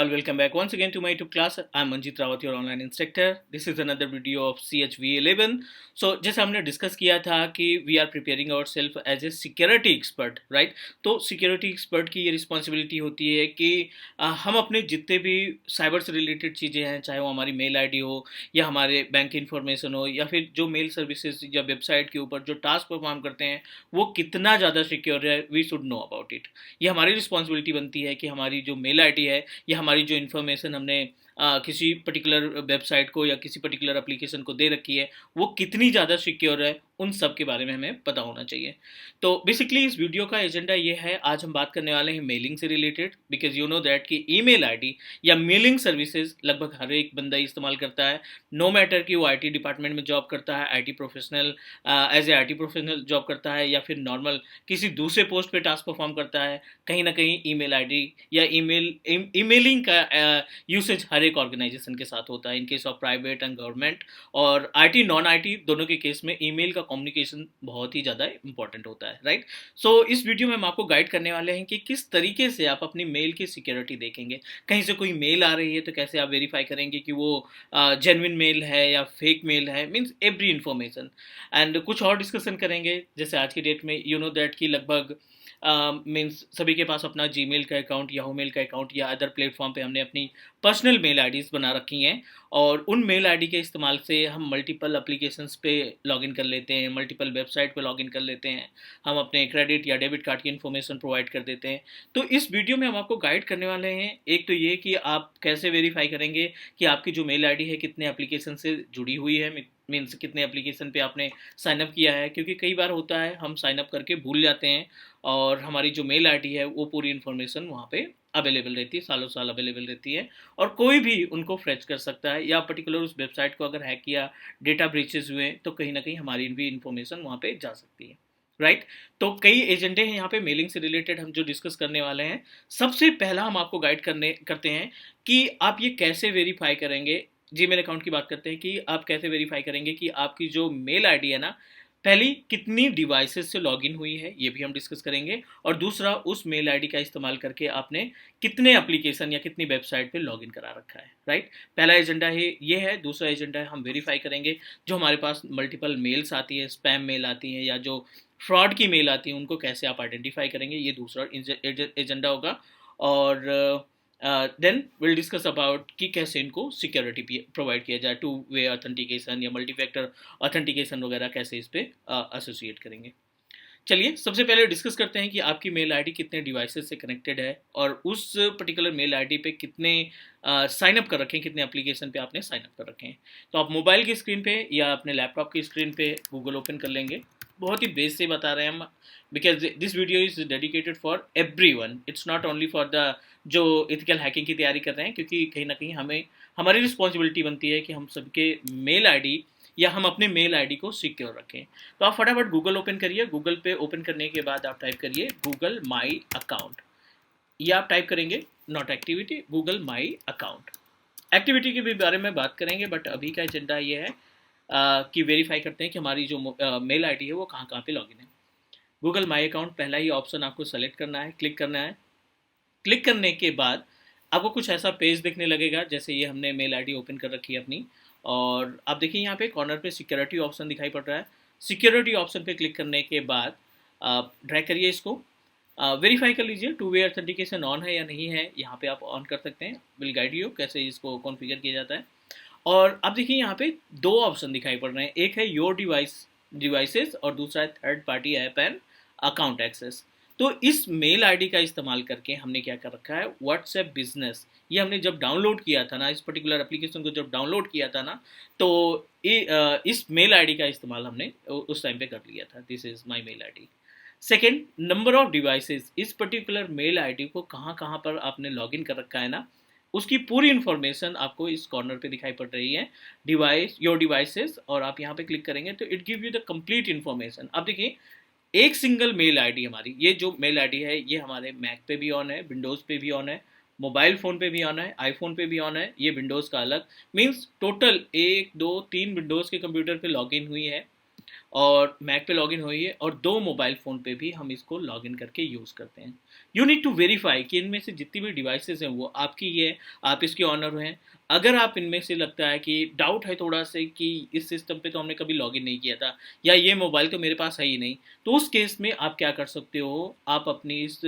all, welcome back once again to my YouTube class. I'm Manjit Rawat, your online instructor. This is another video of CHV11. So जैसे हमने discuss किया था कि we are preparing our self as a security expert, right. तो security expert की ये responsibility होती है कि हम अपने जितने भी साइबर से रिलेटेड चीज़ें हैं, चाहे वो हमारी मेल आईडी हो या हमारे बैंक इन्फॉर्मेशन हो या फिर जो मेल सर्विसेज या वेबसाइट के ऊपर जो टास्क परफॉर्म करते हैं वो कितना ज़्यादा सिक्योर है, we should know about it. ये हमारी रिस्पॉन्सिबिलिटी बनती है कि हमारी जो मेल आईडी है या हमारी जो इन्फॉर्मेशन हमने किसी पर्टिकुलर वेबसाइट को या किसी पर्टिकुलर एप्लीकेशन को दे रखी है वो कितनी ज़्यादा सिक्योर है, उन सब के बारे में हमें पता होना चाहिए। तो बेसिकली इस वीडियो का एजेंडा ये है, आज हम बात करने वाले हैं मेलिंग से related, because you know that कि ईमेल आईडी या मेलिंग सर्विसेज लगभग हर एक बंदा इस्तेमाल करता है, नो मैटर कि वो आईटी डिपार्टमेंट में जॉब करता है, IT professional as a IT professional job करता है या फिर नॉर्मल किसी दूसरे पोस्ट पे टास्क परफॉर्म करता है। कहीं ना कहीं ईमेल आईडी या ईमेलिंग का यूसेज हर एक ऑर्गेनाइजेशन के साथ होता है, in case of private and government, और आईटी नॉन आईटी दोनों के केस में ईमेल का कम्युनिकेशन बहुत ही ज़्यादा इंपॉर्टेंट होता है, राइट। सो इस वीडियो में हम आपको गाइड करने वाले हैं कि किस तरीके से आप अपनी मेल की सिक्योरिटी देखेंगे। कहीं से कोई मेल आ रही है तो कैसे आप वेरीफाई करेंगे कि वो जेन्युइन मेल है या फेक मेल है, मीन्स एवरी इन्फॉर्मेशन। एंड कुछ और डिस्कशन करेंगे, जैसे आज की डेट में यू नो दैट कि लगभग मीन्स सभी के पास अपना जीमेल का अकाउंट, याहू मेल का अकाउंट या अदर प्लेटफॉर्म पे हमने अपनी पर्सनल मेल आईडीज़ बना रखी हैं, और उन मेल आईडी के इस्तेमाल से हम मल्टीपल एप्लीकेशंस पे लॉगिन कर लेते हैं, मल्टीपल वेबसाइट पे लॉगिन कर लेते हैं, हम अपने क्रेडिट या डेबिट कार्ड की इन्फॉर्मेशन प्रोवाइड कर देते हैं। तो इस वीडियो में हम आपको गाइड करने वाले हैं, एक तो ये कि आप कैसे वेरीफाई करेंगे कि आपकी जो मेल आईडी है कितने एप्लीकेशन से जुड़ी हुई है, मीन्स कितने एप्लीकेशन पे आपने साइनअप किया है, क्योंकि कई बार होता है हम साइनअप करके भूल जाते हैं और हमारी जो मेल आईडी है वो पूरी इन्फॉर्मेशन वहाँ पे अवेलेबल रहती है, सालों साल अवेलेबल रहती है, और कोई भी उनको फ्रेच कर सकता है, या पर्टिकुलर उस वेबसाइट को अगर हैक किया, डेटा ब्रीचेज हुए तो कहीं ना कहीं हमारी भी इन्फॉर्मेशन वहाँ पे जा सकती है, राइट। तो कई एजेंडे हैं यहाँ पे मेलिंग से रिलेटेड हम जो डिस्कस करने वाले हैं। सबसे पहला हम आपको गाइड करते हैं कि आप ये कैसे वेरीफाई करेंगे। जीमेल अकाउंट की बात करते हैं कि आप कैसे वेरीफाई करेंगे कि आपकी जो मेल आईडी है ना, पहली कितनी डिवाइसेस से लॉगिन हुई है ये भी हम डिस्कस करेंगे, और दूसरा उस मेल आईडी का इस्तेमाल करके आपने कितने एप्लीकेशन या कितनी वेबसाइट पे लॉगिन करा रखा है, राइट। पहला एजेंडा है ये है। दूसरा एजेंडा है हम वेरीफाई करेंगे जो हमारे पास मल्टीपल मेल्स आती है, स्पैम मेल आती है या जो फ्रॉड की मेल आती है, उनको कैसे आप आइडेंटिफाई करेंगे, ये दूसरा एजेंडा होगा। और देन विल डिस्कस अबाउट कि कैसे इनको सिक्योरिटी प्रोवाइड किया जाए, टू वे ऑथेंटिकेशन या मल्टी फैक्टर ऑथेंटिकेशन वगैरह कैसे इस पर एसोसिएट करेंगे। चलिए सबसे पहले डिस्कस करते हैं कि आपकी मेल आईडी कितने डिवाइसेस से कनेक्टेड है और उस पर्टिकुलर मेल आईडी पे कितने साइन अप कर रखे हैं, कितने एप्लीकेशन पे आपने साइन अप कर रखे हैं। तो आप मोबाइल की स्क्रीन पे या अपने लैपटॉप की स्क्रीन पे गूगल ओपन कर लेंगे। बहुत ही बेस से बता रहे हैं हम, because this video is dedicated for everyone, it's not only for the जो इथिकल हैकिंग की तैयारी कर रहे हैं, क्योंकि कहीं ना कहीं हमें हमारी रिस्पॉन्सिबिलिटी बनती है कि हम सबके मेल आईडी या हम अपने मेल आईडी को सिक्योर रखें। तो आप फटाफट गूगल ओपन करिए। गूगल पे ओपन करने के बाद आप टाइप करिए गूगल माई अकाउंट, या आप टाइप करेंगे not activity, Google my account. Activity के भी बारे में बात करेंगे, बट अभी का एजेंडा ये है कि वेरीफाई करते हैं कि हमारी जो मेल आईडी है वो कहाँ कहाँ पे लॉगिन है। गूगल माई अकाउंट पहला ही ऑप्शन आपको सेलेक्ट करना है, क्लिक करना है। क्लिक करने के बाद आपको कुछ ऐसा पेज देखने लगेगा, जैसे ये हमने मेल आईडी ओपन कर रखी है अपनी, और आप देखिए यहाँ पे कॉर्नर पे सिक्योरिटी ऑप्शन दिखाई पड़ रहा है। सिक्योरिटी ऑप्शन पे क्लिक करने के बाद आप ड्रैग करिए इसको, वेरीफाई कर लीजिए टू वे ऑथेंटिकेशन ऑन है या नहीं है, यहाँ पे आप ऑन कर सकते हैं। विल गाइड यू कैसे इसको कॉन्फ़िगर किया जाता है। और आप देखिए यहाँ पे दो ऑप्शन दिखाई पड़ रहे हैं, एक है योर डिवाइसेस और दूसरा है third party app and account access. तो इस मेल आईडी का इस्तेमाल करके हमने क्या कर रखा है, व्हाट्सएप बिजनेस, ये हमने जब डाउनलोड किया था ना, इस पर्टिकुलर एप्लीकेशन को जब डाउनलोड किया था ना, तो इस मेल आईडी का इस्तेमाल हमने उस टाइम पे कर लिया था। This is my mail ID. Second, number of devices, इस पर्टिकुलर मेल आईडी को कहाँ कहाँ पर आपने लॉगिन कर रखा है ना, उसकी पूरी इन्फॉर्मेशन आपको इस कॉर्नर पे दिखाई पड़ रही है, डिवाइस योर डिवाइसेस, और आप यहाँ पे क्लिक करेंगे तो it give you the complete information. अब देखिए एक सिंगल मेल आईडी हमारी, ये जो मेल आईडी है ये हमारे मैक पे भी ऑन है, विंडोज़ पे भी ऑन है, मोबाइल फ़ोन पे भी ऑन है, आईफोन पे भी ऑन है, ये विंडोज़ का अलग, मीन्स टोटल 1 2 3 विंडोज़ के कंप्यूटर पे लॉगिन हुई है। और मैक पे लॉगिन हुई है, और दो मोबाइल फ़ोन पे भी हम इसको लॉगिन करके यूज़ करते हैं। यू नीड टू वेरीफाई कि इनमें से जितनी भी डिवाइसेस हैं वो आपकी है, आप इसके ऑनर हैं। अगर आप इनमें से लगता है कि डाउट है थोड़ा सा कि इस सिस्टम पे तो हमने कभी लॉगिन नहीं किया था, या ये मोबाइल तो मेरे पास है ही नहीं, तो उस केस में आप क्या कर सकते हो, आप अपनी इस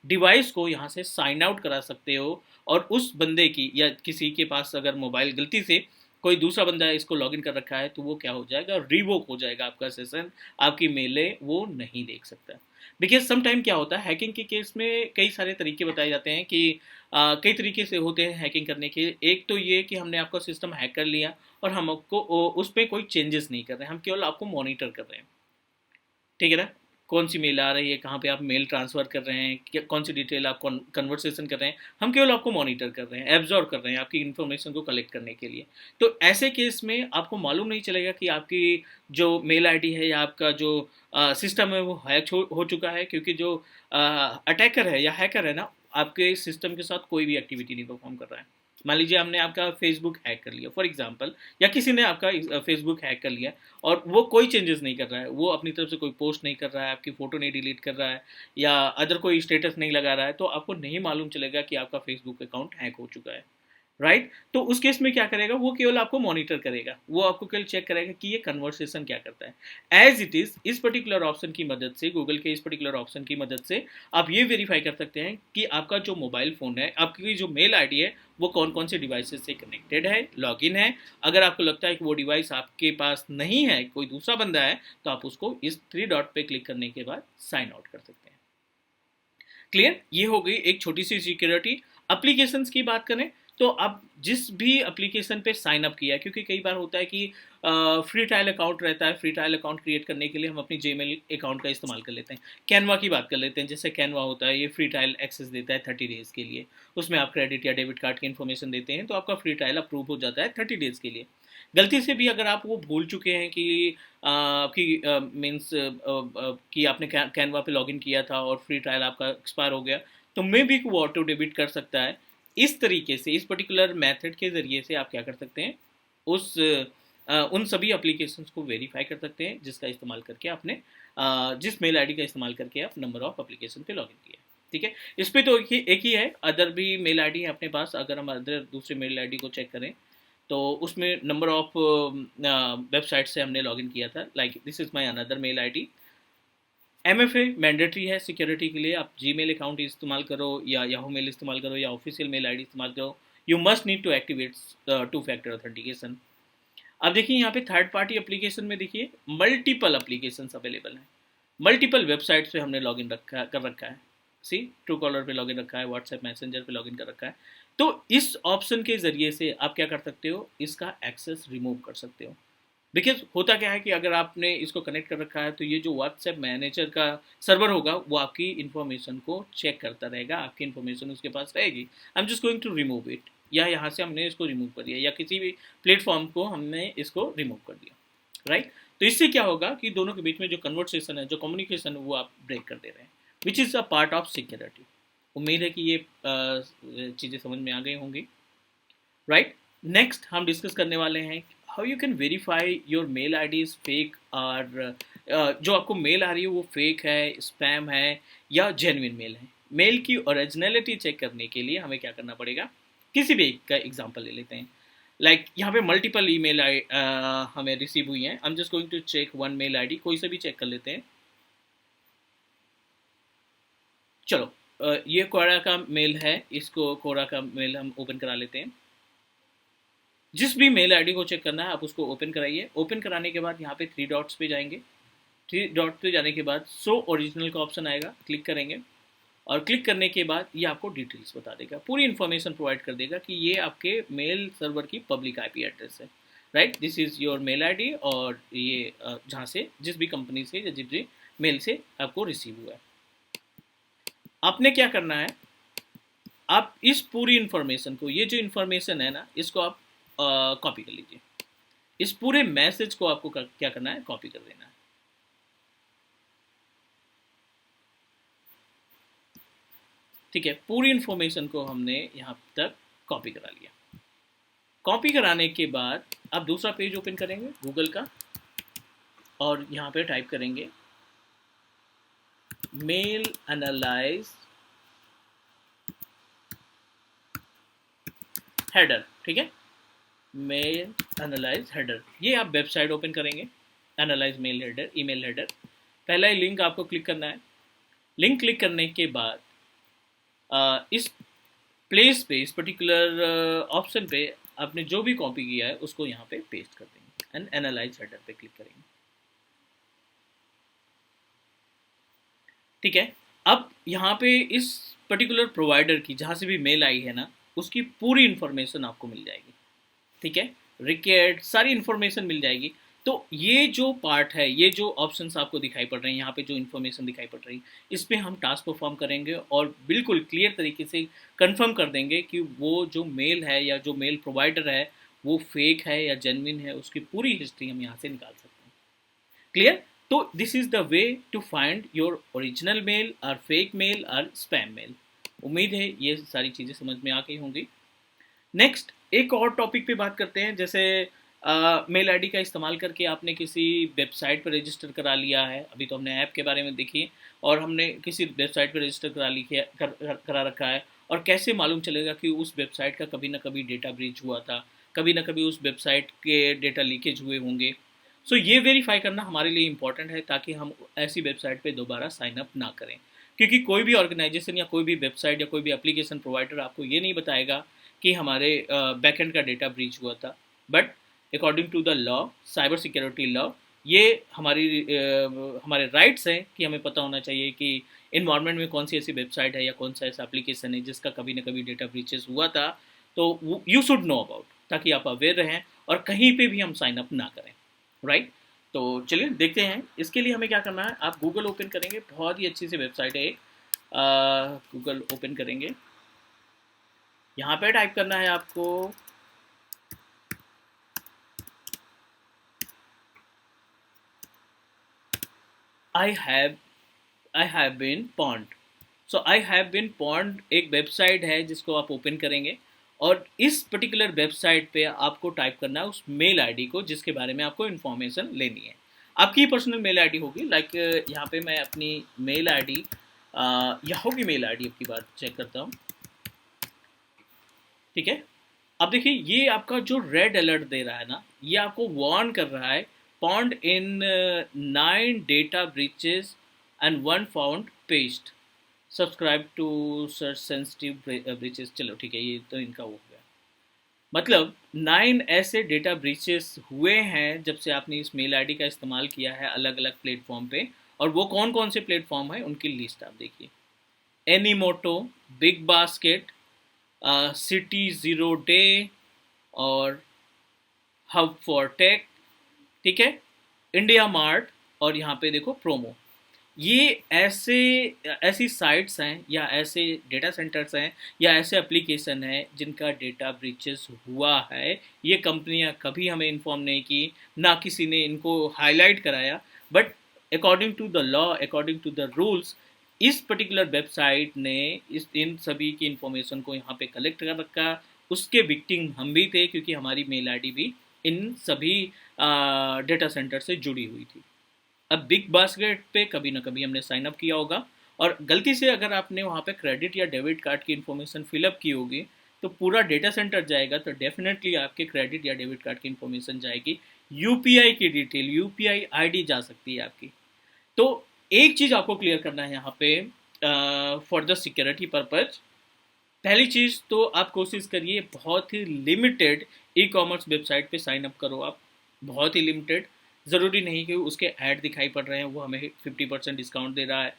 डिवाइस को यहाँ से साइन आउट करा सकते हो, और उस बंदे की या किसी के पास अगर मोबाइल गलती से कोई दूसरा बंदा इसको लॉगिन कर रखा है तो वो क्या हो जाएगा, रिवोक हो जाएगा आपका सेशन, आपकी मेलें वो नहीं देख सकता। बिकॉज सम टाइम क्या होता है, हैकिंग के केस में कई सारे तरीके बताए जाते हैं कि कई तरीके से होते हैं हैकिंग करने के। एक तो ये कि हमने आपका सिस्टम हैक कर लिया और हम आपको उस पर कोई चेंजेस नहीं कर रहे हैं, हम केवल आपको मॉनिटर कर रहे हैं, ठीक है ना। कौन सी मेल आ रही है, कहाँ पे आप मेल ट्रांसफ़र कर रहे हैं, क्या कौन सी डिटेल आप कन्वर्सेशन कर रहे हैं, हम केवल आपको मॉनिटर कर रहे हैं, एब्जॉर्व कर रहे हैं आपकी इन्फॉर्मेशन को कलेक्ट करने के लिए। तो ऐसे केस में आपको मालूम नहीं चलेगा कि आपकी जो मेल आईडी है या आपका जो सिस्टम है वो हैक हो चुका है, क्योंकि जो अटैकर है या हैकर है ना, आपके सिस्टम के साथ कोई भी एक्टिविटी नहीं परफॉर्म कर रहा है। मान लीजिए हमने आपका फेसबुक हैक कर लिया फॉर एग्जांपल, या किसी ने आपका फेसबुक हैक कर लिया, और वो कोई चेंजेस नहीं कर रहा है, वो अपनी तरफ से कोई पोस्ट नहीं कर रहा है, आपकी फ़ोटो नहीं डिलीट कर रहा है, या अदर कोई स्टेटस नहीं लगा रहा है, तो आपको नहीं मालूम चलेगा कि आपका फेसबुक अकाउंट हैक हो चुका है, राइट। तो उस केस में क्या करेगा, वो केवल आपको मॉनिटर करेगा, वो आपको केवल चेक करेगा कि ये कन्वर्सेशन क्या करता है। एज इट इज़, इस पर्टिकुलर ऑप्शन की मदद से, गूगल के इस पर्टिकुलर ऑप्शन की मदद से आप ये वेरीफाई कर सकते हैं कि आपका जो मोबाइल फ़ोन है, आपकी जो मेल आईडी है, वो कौन कौन से डिवाइसेस से कनेक्टेड है, लॉगिन है। अगर आपको लगता है कि वो डिवाइस आपके पास नहीं है, कोई दूसरा बंदा है, तो आप उसको इस थ्री डॉट पे क्लिक करने के बाद साइन आउट कर सकते हैं। क्लियर, ये हो गई एक छोटी सी सिक्योरिटी। एप्लीकेशंस की बात करें तो आप जिस भी एप्लीकेशन पे साइन अप किया है, क्योंकि कई बार होता है कि फ्री ट्रायल अकाउंट रहता है, फ्री ट्रायल अकाउंट क्रिएट करने के लिए हम अपनी जीमेल अकाउंट का इस्तेमाल कर लेते हैं। कैनवा की बात कर लेते हैं, जैसे कैनवा होता है, ये फ्री ट्रायल एक्सेस देता है 30 डेज़ के लिए, उसमें आप क्रेडिट या डेबिट कार्ड की इन्फॉर्मेशन देते हैं, तो आपका फ्री ट्रायल अप्रूव हो जाता है 30 डेज़ के लिए। गलती से भी अगर आप वो भूल चुके हैं कि आपकी मीन्स कि आपने कैनवा पे लॉगिन किया था और फ्री ट्रायल आपका एक्सपायर हो गया, तो मे भी वो ऑटो डेबिट कर सकता है। इस तरीके से, इस पर्टिकुलर मेथड के ज़रिए से आप क्या कर सकते हैं, उस उन सभी एप्लीकेशंस को वेरीफाई कर सकते हैं जिसका इस्तेमाल करके आपने जिस मेल आईडी का इस्तेमाल करके आप नंबर ऑफ एप्लीकेशन पे लॉगिन किया। ठीक है, इस पे तो एक ही है, अदर भी मेल आईडी है अपने पास। अगर हम अदर दूसरे मेल आईडी को चेक करें तो उसमें नंबर ऑफ वेबसाइट से हमने लॉगिन किया था। Like this is my another mail ID. MFA mandatory है सिक्योरिटी के लिए, आप जीमेल अकाउंट इस्तेमाल करो या याहू मेल इस्तेमाल करो या ऑफिशियल मेल आईडी इस्तेमाल करो, you must need to activate two factor authentication. अब देखिए यहाँ पे थर्ड पार्टी एप्लीकेशन में देखिए मल्टीपल एप्लीकेशंस अवेलेबल हैं, मल्टीपल वेबसाइट्स पे हमने लॉगिन कर रखा है। सी ट्रू कॉलर पे लॉगिन रखा है, व्हाट्सएप मैसेंजर पे लॉगिन कर रखा है। तो इस ऑप्शन के ज़रिए से आप क्या कर सकते हो, इसका एक्सेस रिमूव कर सकते हो। बिकॉज होता क्या है कि अगर आपने इसको कनेक्ट कर रखा है तो ये जो व्हाट्सएप मैनेजर का सर्वर होगा वो आपकी इन्फॉर्मेशन को चेक करता रहेगा, आपकी इन्फॉर्मेशन उसके पास रहेगी। I am just going to remove it, या यहाँ से हमने इसको रिमूव कर दिया, या किसी भी प्लेटफॉर्म को हमने इसको रिमूव कर दिया, राइट। तो इससे क्या होगा कि दोनों के बीच में जो कन्वर्सेशन है, जो कम्युनिकेशन है, वो आप ब्रेक कर दे रहे हैं, which is a part of security. उम्मीद है कि ये चीज़ें समझ में आ गई होंगी, राइट। नेक्स्ट हम डिस्कस करने वाले हैं how you can verify your mail I D is fake, और जो आपको मेल आ रही है वो फेक है, स्पैम है, या जेन्युइन मेल है। मेल की ओरिजिनलिटी चेक करने के लिए हमें क्या करना पड़ेगा, किसी भी एक का एग्जांपल ले लेते हैं। लाइक यहाँ पे मल्टीपल ईमेल हमें रिसीव हुई हैं। I am just going to check one mail ID, कोई से भी चेक कर लेते हैं। चलो ये कोरा का मेल है, इसको कोरा का मेल हम ओपन करा लेते हैं। जिस भी मेल आईडी को चेक करना है आप उसको ओपन कराइए। ओपन कराने के बाद यहाँ पे थ्री डॉट्स पे जाएंगे, थ्री डॉट पे जाने के बाद शो ओरिजिनल का ऑप्शन आएगा, क्लिक करेंगे, और क्लिक करने के बाद ये आपको डिटेल्स बता देगा, पूरी इन्फॉर्मेशन प्रोवाइड कर देगा कि ये आपके मेल सर्वर की पब्लिक आईपी एड्रेस है, right. This is your mail ID, और ये जहाँ से जिस भी कंपनी से या जिस भी मेल से आपको रिसीव हुआ है। आपने क्या करना है, आप इस पूरी इन्फॉर्मेशन को, ये जो इन्फॉर्मेशन है ना, इसको आप कॉपी कर लीजिए। इस पूरे मैसेज को आपको क्या करना है, कॉपी कर देना है। ठीक है, पूरी इन्फॉर्मेशन को हमने यहाँ तक कॉपी करा लिया। कॉपी कराने के बाद आप दूसरा पेज ओपन करेंगे गूगल का, और यहाँ पे टाइप करेंगे मेल एनालाइज हेडर, ठीक है, मेल एनालाइज हेडर, ये आप वेबसाइट ओपन करेंगे, analyse mail header, email header, पहला ही लिंक आपको क्लिक करना है। लिंक क्लिक करने के बाद इस प्लेस पे, इस पर्टिकुलर ऑप्शन पे आपने जो भी कॉपी किया है उसको यहाँ पे पेस्ट कर देंगे एंड एनालाइज हेडर पे क्लिक करेंगे, ठीक है। अब यहाँ पे इस पर्टिकुलर प्रोवाइडर की जहाँ से भी मेल आई है ना, उसकी पूरी इन्फॉर्मेशन आपको मिल जाएगी, ठीक है, रिकेट सारी इन्फॉर्मेशन मिल जाएगी। तो ये जो पार्ट है, ये जो ऑप्शंस आपको दिखाई पड़ रहे हैं, यहाँ पे जो इन्फॉर्मेशन दिखाई पड़ रही है, इस पर हम टास्क परफॉर्म करेंगे और बिल्कुल क्लियर तरीके से कंफर्म कर देंगे कि वो जो मेल है या जो मेल प्रोवाइडर है वो फेक है या जेन्युइन है, उसकी पूरी हिस्ट्री हम यहाँ से निकाल सकते हैं। क्लियर? तो this is the way to find your original mail और फेक मेल और स्पैम मेल। उम्मीद है ये सारी चीज़ें समझ में आ गई होंगी। नेक्स्ट एक और टॉपिक पे बात करते हैं, जैसे मेल आईडी का इस्तेमाल करके आपने किसी वेबसाइट पर रजिस्टर करा लिया है, अभी तो हमने ऐप के बारे में देखी, और हमने किसी वेबसाइट पर रजिस्टर करा रखा है, और कैसे मालूम चलेगा कि उस वेबसाइट का कभी ना कभी डेटा ब्रीच हुआ था, कभी ना कभी उस वेबसाइट के डेटा लीकेज हुए होंगे। सो ये वेरीफाई करना हमारे लिए इम्पॉर्टेंट है ताकि हम ऐसी वेबसाइट पे दोबारा साइन अप ना करें, क्योंकि कोई भी ऑर्गेनाइजेशन या कोई भी वेबसाइट या कोई भी एप्लीकेशन प्रोवाइडर आपको ये नहीं बताएगा कि हमारे बैकएंड का डेटा ब्रीच हुआ था, but according to the law, cyber security law, ये हमारे राइट्स हैं कि हमें पता होना चाहिए कि इन्वायरमेंट में कौन सी ऐसी वेबसाइट है या कौन सा ऐसा एप्लीकेशन है जिसका कभी ना कभी डेटा ब्रीचेस हुआ था। तो यू शुड नो अबाउट, ताकि आप अवेयर रहें और कहीं पे भी हम साइन अप ना करें, राइट। तो चलिए देखते हैं इसके लिए हमें क्या करना है। आप गूगल ओपन करेंगे, बहुत ही अच्छी सी वेबसाइट है एक, गूगल ओपन करेंगे, यहाँ पे टाइप करना है आपको I have been pwned. So I have been pwned एक वेबसाइट है जिसको आप ओपन करेंगे, और इस पर्टिकुलर वेबसाइट पे आपको टाइप करना है उस मेल आईडी को जिसके बारे में आपको इन्फॉर्मेशन लेनी है। आपकी पर्सनल मेल आईडी होगी, लाइक यहाँ पे मैं अपनी मेल आईडी, यहाँ की मेल आईडी आपकी बात चेक करता हूँ, ठीक है। अब देखिए ये आपका जो रेड अलर्ट दे रहा है ना, ये आपको वार्न कर रहा है, pwned in 9 data breaches and 1 found paste, subscribe to search sensitive breaches. चलो ठीक है, ये तो इनका हो गया, मतलब 9 ऐसे डेटा ब्रीचेस हुए हैं जब से आपने इस मेल आईडी का इस्तेमाल किया है अलग अलग प्लेटफॉर्म पे, और वो कौन कौन से प्लेटफॉर्म है उनकी लिस्ट आप देखिए, Animoto, BigBasket, city zero day और हब फॉर टेक, ठीक है, इंडिया मार्ट, और यहाँ पे देखो प्रोमो। ये ऐसी साइट्स हैं या ऐसे डेटा सेंटर्स हैं या ऐसे एप्लीकेशन हैं जिनका डेटा ब्रीचेस हुआ है। ये कंपनियां कभी हमें इन्फॉर्म नहीं की, ना किसी ने इनको हाईलाइट कराया, but according to the law, according to the rules, इस पर्टिकुलर वेबसाइट ने इन सभी की इन्फॉर्मेशन को यहाँ पे कलेक्ट कर रखा। उसके विक्टिम हम भी थे, क्योंकि हमारी मेल आईडी भी इन सभी डेटा सेंटर से जुड़ी हुई थी। अब बिग बास्केट पे कभी ना कभी हमने साइन अप किया होगा, और गलती से अगर आपने वहाँ पे क्रेडिट या डेबिट कार्ड की इन्फॉर्मेशन फिलअप की होगी तो पूरा डेटा सेंटर जाएगा, तो डेफिनेटली आपके क्रेडिट या डेबिट कार्ड की इन्फॉर्मेशन जाएगी, यूपीआई की डिटेल, यूपीआई आईडी जा सकती है आपकी। तो एक चीज़ आपको क्लियर करना है यहाँ पे, फॉर द सिक्योरिटी पर्पज, पहली चीज़ तो आप कोशिश करिए बहुत ही लिमिटेड ई कॉमर्स वेबसाइट पे साइन अप करो आप, बहुत ही लिमिटेड। ज़रूरी नहीं कि उसके ऐड दिखाई पड़ रहे हैं वो हमें 50% डिस्काउंट दे रहा है,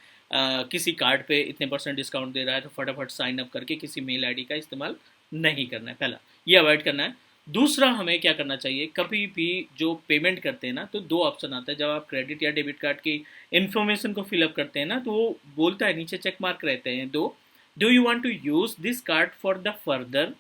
किसी कार्ड पे इतने % डिस्काउंट दे रहा है, तो फटाफट साइन अप करके किसी मेल आईडी का इस्तेमाल नहीं करना है, पहला ये अवॉइड करना है। दूसरा हमें क्या करना चाहिए, कभी भी जो पेमेंट करते हैं ना, तो 2 ऑप्शन आता है, जब आप क्रेडिट या डेबिट कार्ड की इन्फॉर्मेशन को फिलअप करते हैं ना, तो वो बोलता है नीचे चेक मार्क रहते हैं दो, do you want to use this card for the further,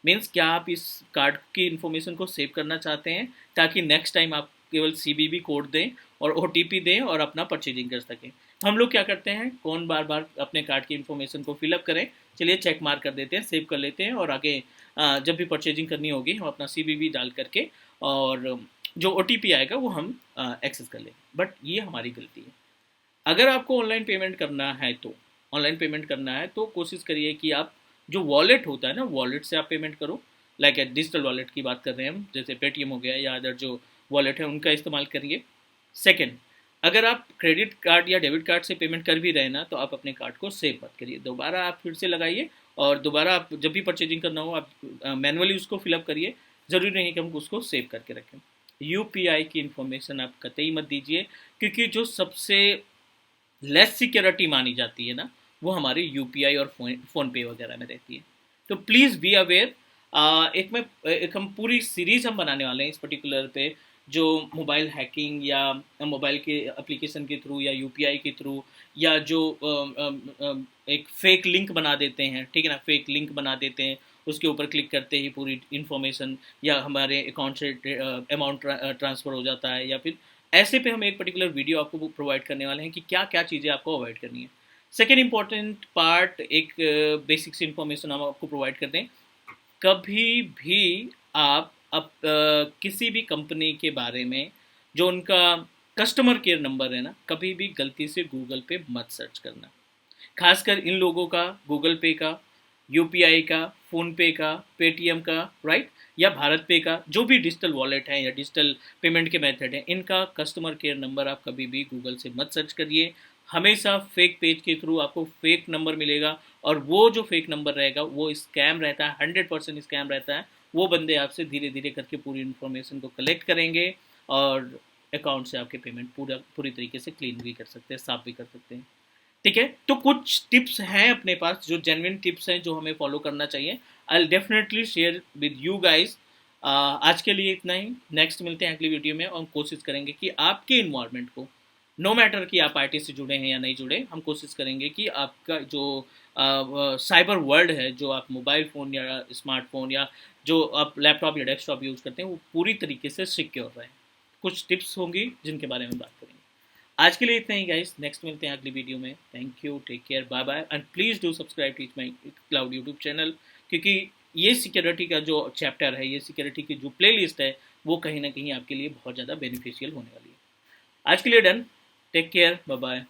means क्या आप इस कार्ड की इन्फॉर्मेशन को सेव करना चाहते हैं ताकि नेक्स्ट टाइम आप केवल CVV कोड दें और OTP दें और अपना परचेजिंग कर सकें। हम लोग क्या करते हैं, कौन बार बार अपने कार्ड की इन्फॉर्मेशन को फिलअप करें, चलिए चेक मार्क कर देते हैं, सेव कर लेते हैं, और आगे जब भी परचेजिंग करनी होगी हम अपना CVV डाल करके और जो OTP आएगा वो हम एक्सेस कर लेंगे, बट ये हमारी गलती है। अगर आपको ऑनलाइन पेमेंट करना है तो कोशिश करिए कि आप जो वॉलेट होता है ना, वॉलेट से आप पेमेंट करो। लाइक डिजिटल वॉलेट की बात कर रहे हैं हम, जैसे पेटीएम हो गया या अदर जो वॉलेट है उनका इस्तेमाल करिए। सेकेंड, अगर आप क्रेडिट कार्ड या डेबिट कार्ड से पेमेंट कर भी रहे ना, तो आप अपने कार्ड को सेव मत करिए, दोबारा आप फिर से लगाइए और दोबारा आप जब भी परचेजिंग करना हो आप मैनुअली उसको फिलअप करिए। ज़रूरी नहीं कि हम उसको सेव करके रखें। UPI की इन्फॉर्मेशन आप कतई मत दीजिए, क्योंकि जो सबसे लेस सिक्योरिटी मानी जाती है ना, वो हमारे UPI और फ़ोन पे वगैरह में रहती है। तो प्लीज़ बी अवेयर। एक हम पूरी सीरीज़ हम बनाने वाले हैं इस पर्टिकुलर पे, जो मोबाइल हैकिंग या मोबाइल के एप्लीकेशन के थ्रू या UPI के थ्रू, या जो एक फेक लिंक बना देते हैं, ठीक है ना, फेक लिंक बना देते हैं, उसके ऊपर क्लिक करते ही पूरी इन्फॉर्मेशन या हमारे अकाउंट से अमाउंट ट्रांसफ़र हो जाता है, या फिर ऐसे पे हम एक पर्टिकुलर वीडियो आपको प्रोवाइड करने वाले हैं कि क्या क्या चीज़ें आपको अवॉइड करनी है। सेकेंड इंपॉर्टेंट पार्ट, एक बेसिक्स इन्फॉर्मेशन हम आपको प्रोवाइड करते हैं। कभी भी आप किसी भी कंपनी के बारे में जो उनका कस्टमर केयर नंबर है ना, कभी भी गलती से गूगल पे मत सर्च करना। खासकर इन लोगों का, गूगल पे का, UPI का, फ़ोन पे का, पेटीएम का, राइट, या भारत पे का, जो भी डिजिटल वॉलेट है या डिजिटल पेमेंट के मेथड हैं, इनका कस्टमर केयर नंबर आप कभी भी गूगल से मत सर्च करिए। हमेशा फेक पेज के थ्रू आपको फेक नंबर मिलेगा, और वो जो फेक नंबर रहेगा वो स्कैम रहता है, 100% स्कैम रहता है। वो बंदे आपसे धीरे धीरे करके पूरी इन्फॉर्मेशन को कलेक्ट करेंगे और अकाउंट से आपके पेमेंट पूरी तरीके से क्लीन भी कर सकते हैं, साफ भी कर सकते हैं। ठीक है, तो कुछ टिप्स हैं अपने पास, जो जेन्युइन टिप्स हैं जो हमें फॉलो करना चाहिए। I definitely share with you guys. आज के लिए इतना ही, नेक्स्ट मिलते हैं अगली वीडियो में, और कोशिश करेंगे कि आपके इन्वायरमेंट को, नो मैटर कि आप IT से जुड़े हैं या नहीं जुड़े, हम कोशिश करेंगे कि आपका जो साइबर वर्ल्ड है, जो आप मोबाइल फ़ोन या स्मार्टफोन या जो आप लैपटॉप या डेस्कटॉप यूज़ करते हैं, वो पूरी तरीके से सिक्योर रहे। कुछ टिप्स होंगी जिनके बारे में बात करेंगे। आज के लिए इतना ही गाइस, नेक्स्ट मिलते हैं अगली वीडियो में। Thank you, take care, bye bye, and please do subscribe to my cloud YouTube channel, क्योंकि ये सिक्योरिटी का जो चैप्टर है, ये सिक्योरिटी की जो प्लेलिस्ट है, वो कहीं ना कहीं आपके लिए बहुत ज़्यादा बेनिफिशियल होने वाली है। आज के लिए done, take care, bye bye.